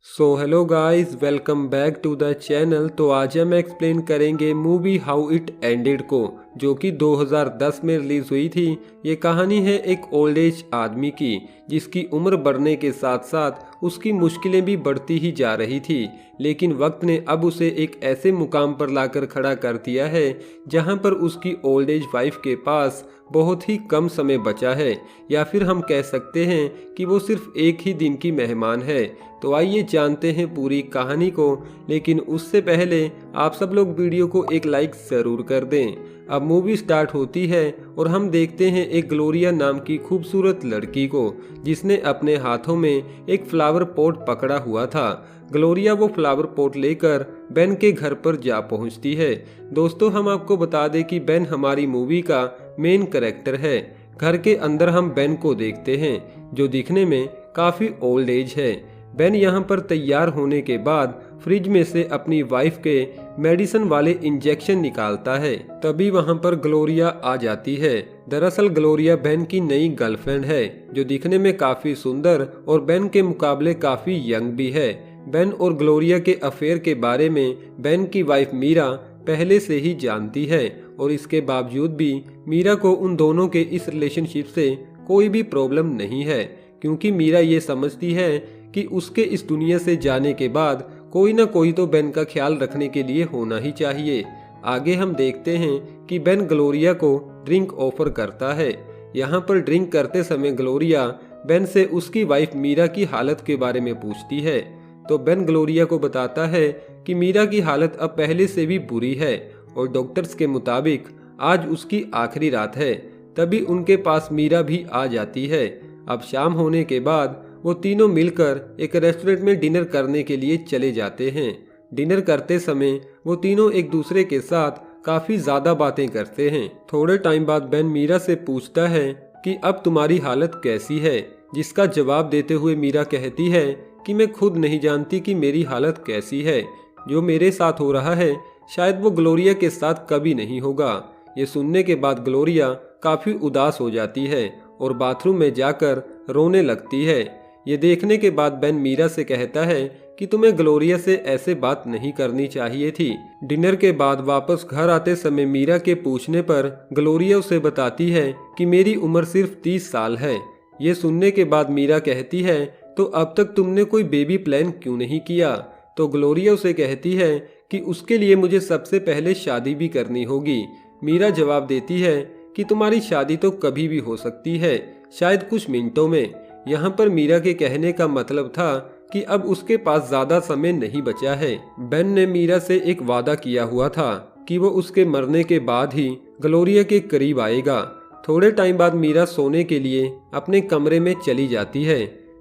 Hello guys, welcome back to the channel. तो आज हम एक्सप्लेन करेंगे मूवी हाउ इट एंडेड को, जो कि 2010 में रिलीज हुई थी। ये कहानी है एक ओल्ड एज आदमी की, जिसकी उम्र बढ़ने के साथ साथ उसकी मुश्किलें भी बढ़ती ही जा रही थी। लेकिन वक्त ने अब उसे एक ऐसे मुकाम पर लाकर खड़ा कर दिया है जहां पर उसकी ओल्ड एज वाइफ के पास बहुत ही कम समय बचा है, या फिर हम कह सकते हैं कि वो सिर्फ एक ही दिन की मेहमान है। तो आइए जानते हैं पूरी कहानी को, लेकिन उससे पहले आप सब लोग वीडियो को एक लाइक ज़रूर कर दें। अब मूवी स्टार्ट होती है और हम देखते हैं एक ग्लोरिया नाम की खूबसूरत लड़की को, जिसने अपने हाथों में एक फ्लावर पॉट पकड़ा हुआ था। ग्लोरिया वो फ्लावर पॉट लेकर बेन के घर पर जा पहुंचती है। दोस्तों, हम आपको बता दें कि बेन हमारी मूवी का मेन कैरेक्टर है। घर के अंदर हम बेन को देखते हैं, जो दिखने में काफ़ी ओल्ड एज है। बेन यहाँ पर तैयार होने के बाद फ्रिज में से अपनी वाइफ के मेडिसिन वाले इंजेक्शन निकालता है। तभी वहाँ पर ग्लोरिया आ जाती है। दरअसल ग्लोरिया बेन की नई गर्लफ्रेंड है, जो दिखने में काफ़ी सुंदर और बेन के मुकाबले काफ़ी यंग भी है। बेन और ग्लोरिया के अफेयर के बारे में बेन की वाइफ मीरा पहले से ही जानती है, और इसके बावजूद भी मीरा को उन दोनों के इस रिलेशनशिप से कोई भी प्रॉब्लम नहीं है, क्योंकि मीरा ये समझती है कि उसके इस दुनिया से जाने के बाद कोई ना कोई तो बेन का ख्याल रखने के लिए होना ही चाहिए। आगे हम देखते हैं कि बेन ग्लोरिया को ड्रिंक ऑफर करता है। यहाँ पर ड्रिंक करते समय ग्लोरिया बेन से उसकी वाइफ मीरा की हालत के बारे में पूछती है। तो बेन ग्लोरिया को बताता है कि मीरा की हालत अब पहले से भी बुरी है, और डॉक्टर्स के मुताबिक आज उसकी आखिरी रात है। तभी उनके पास मीरा भी आ जाती है। अब शाम होने के बाद वो तीनों मिलकर एक रेस्टोरेंट में डिनर करने के लिए चले जाते हैं। डिनर करते समय वो तीनों एक दूसरे के साथ काफ़ी ज़्यादा बातें करते हैं। थोड़े टाइम बाद बेन मीरा से पूछता है कि अब तुम्हारी हालत कैसी है, जिसका जवाब देते हुए मीरा कहती है कि मैं खुद नहीं जानती कि मेरी हालत कैसी है। जो मेरे साथ हो रहा है शायद वो ग्लोरिया के साथ कभी नहीं होगा। ये सुनने के बाद ग्लोरिया काफ़ी उदास हो जाती है और बाथरूम में जाकर रोने लगती है। ये देखने के बाद बेन मीरा से कहता है कि तुम्हें ग्लोरिया से ऐसे बात नहीं करनी चाहिए थी। डिनर के बाद वापस घर आते समय मीरा के पूछने पर ग्लोरिया उसे बताती है कि मेरी उम्र सिर्फ 30 साल है। ये सुनने के बाद मीरा कहती है, तो अब तक तुमने कोई बेबी प्लान क्यों नहीं किया? तो ग्लोरिया उसे कहती है कि उसके लिए मुझे सबसे पहले शादी भी करनी होगी। मीरा जवाब देती है कि तुम्हारी शादी तो कभी भी हो सकती है, शायद कुछ मिनटों में। यहाँ पर मीरा के कहने का मतलब था कि अब उसके पास ज़्यादा समय नहीं बचा है। बेन ने मीरा से एक वादा किया हुआ था कि वो उसके मरने के बाद ही ग्लोरिया के करीब आएगा। थोड़े टाइम बाद मीरा सोने के लिए अपने कमरे में चली जाती है,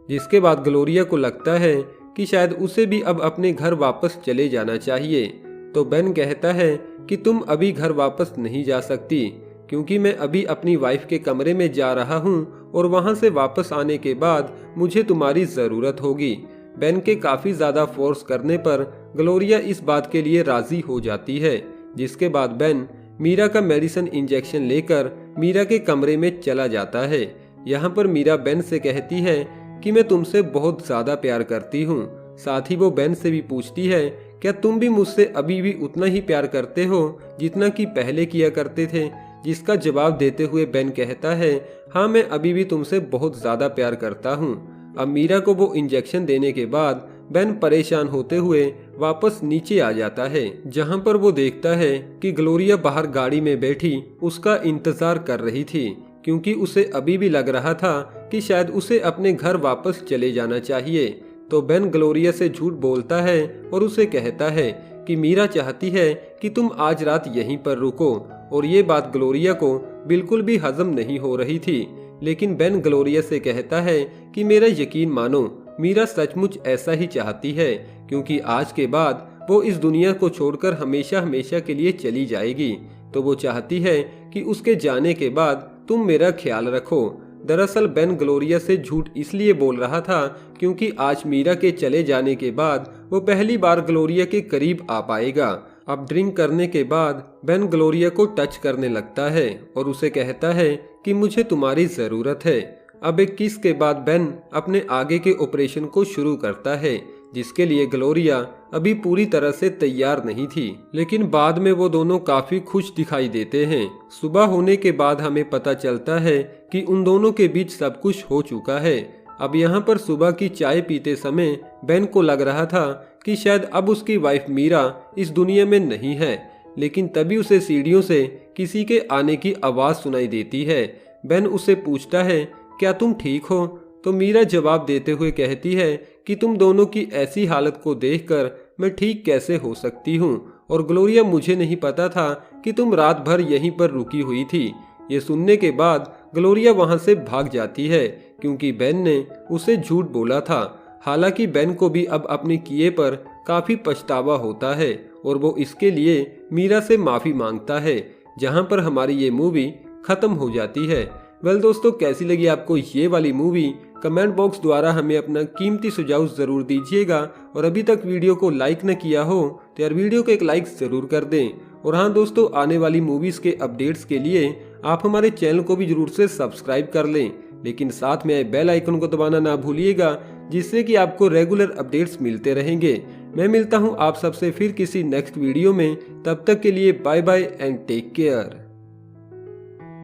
जिसके बाद ग्लोरिया को लगता है कि शायद उसे भी अब अपने घर वापस चले जाना चाहिए। तो बेन कहता है कि तुम अभी घर वापस नहीं जा सकती, क्योंकि मैं अभी अपनी वाइफ के कमरे में जा रहा हूँ और वहाँ से वापस आने के बाद मुझे तुम्हारी ज़रूरत होगी। बेन के काफ़ी ज़्यादा फोर्स करने पर ग्लोरिया इस बात के लिए राज़ी हो जाती है, जिसके बाद बेन मीरा का मेडिसिन इंजेक्शन लेकर मीरा के कमरे में चला जाता है। यहाँ पर मीरा बेन से कहती है कि मैं तुमसे बहुत ज़्यादा प्यार करती हूँ। साथ ही वो बेन से भी पूछती है, क्या तुम भी मुझसे अभी भी उतना ही प्यार करते हो जितना कि पहले किया करते थे? जिसका जवाब देते हुए बेन कहता है, हाँ, मैं अभी भी तुमसे बहुत ज़्यादा प्यार करता हूँ। अब मीरा को वो इंजेक्शन देने के बाद बेन परेशान होते हुए वापस नीचे आ जाता है, जहाँ पर वो देखता है कि ग्लोरिया बाहर गाड़ी में बैठी उसका इंतज़ार कर रही थी, क्योंकि उसे अभी भी लग रहा था कि शायद उसे अपने घर वापस चले जाना चाहिए। तो बेन ग्लोरिया से झूठ बोलता है और उसे कहता है कि मीरा चाहती है कि तुम आज रात यहीं पर रुको, और ये बात ग्लोरिया को बिल्कुल भी हजम नहीं हो रही थी। लेकिन बेन ग्लोरिया से कहता है कि मेरा यकीन मानो, मीरा सचमुच ऐसा ही चाहती है, क्योंकि आज के बाद वो इस दुनिया को छोड़कर हमेशा हमेशा के लिए चली जाएगी। तो वो चाहती है कि उसके जाने के बाद तुम मेरा ख्याल रखो। दरअसल बेन ग्लोरिया से झूठ इसलिए बोल रहा था क्योंकि आज मीरा के चले जाने के बाद वो पहली बार ग्लोरिया के करीब आ पाएगा। अब ड्रिंक करने के बाद बेन ग्लोरिया को टच करने लगता है और उसे कहता है कि मुझे तुम्हारी ज़रूरत है। अब एक किस के बाद बेन अपने आगे के ऑपरेशन को शुरू करता है, जिसके लिए ग्लोरिया अभी पूरी तरह से तैयार नहीं थी। लेकिन बाद में वो दोनों काफी खुश दिखाई देते हैं। सुबह होने के बाद हमें पता चलता है कि उन दोनों के बीच सब कुछ हो चुका है। अब यहाँ पर सुबह की चाय पीते समय बेन को लग रहा था कि शायद अब उसकी वाइफ मीरा इस दुनिया में नहीं है, लेकिन तभी उसे सीढ़ियों से किसी के आने की आवाज सुनाई देती है। बेन उससे पूछता है, क्या तुम ठीक हो? तो मीरा जवाब देते हुए कहती है कि तुम दोनों की ऐसी हालत को देखकर मैं ठीक कैसे हो सकती हूँ, और ग्लोरिया मुझे नहीं पता था कि तुम रात भर यहीं पर रुकी हुई थी। ये सुनने के बाद ग्लोरिया वहां से भाग जाती है क्योंकि बेन ने उसे झूठ बोला था। हालांकि बेन को भी अब अपने किए पर काफी पछतावा होता है और वो इसके लिए मीरा से माफी मांगता है। जहां पर हमारी ये मूवी खत्म हो जाती है। वेल दोस्तों, कैसी लगी आपको ये वाली मूवी? कमेंट बॉक्स द्वारा हमें अपना कीमती सुझाव जरूर दीजिएगा। और अभी तक वीडियो को लाइक न किया हो तो यार वीडियो को एक लाइक जरूर कर दें। और हाँ दोस्तों, आने वाली मूवीज के अपडेट्स के लिए आप हमारे चैनल को भी जरूर से सब्सक्राइब कर लें, लेकिन साथ में आए बेल आइकन को दबाना ना भूलिएगा, जिससे कि आपको रेगुलर अपडेट्स मिलते रहेंगे। मैं मिलता हूँ आप सबसे फिर किसी नेक्स्ट वीडियो में। तब तक के लिए bye bye and take care.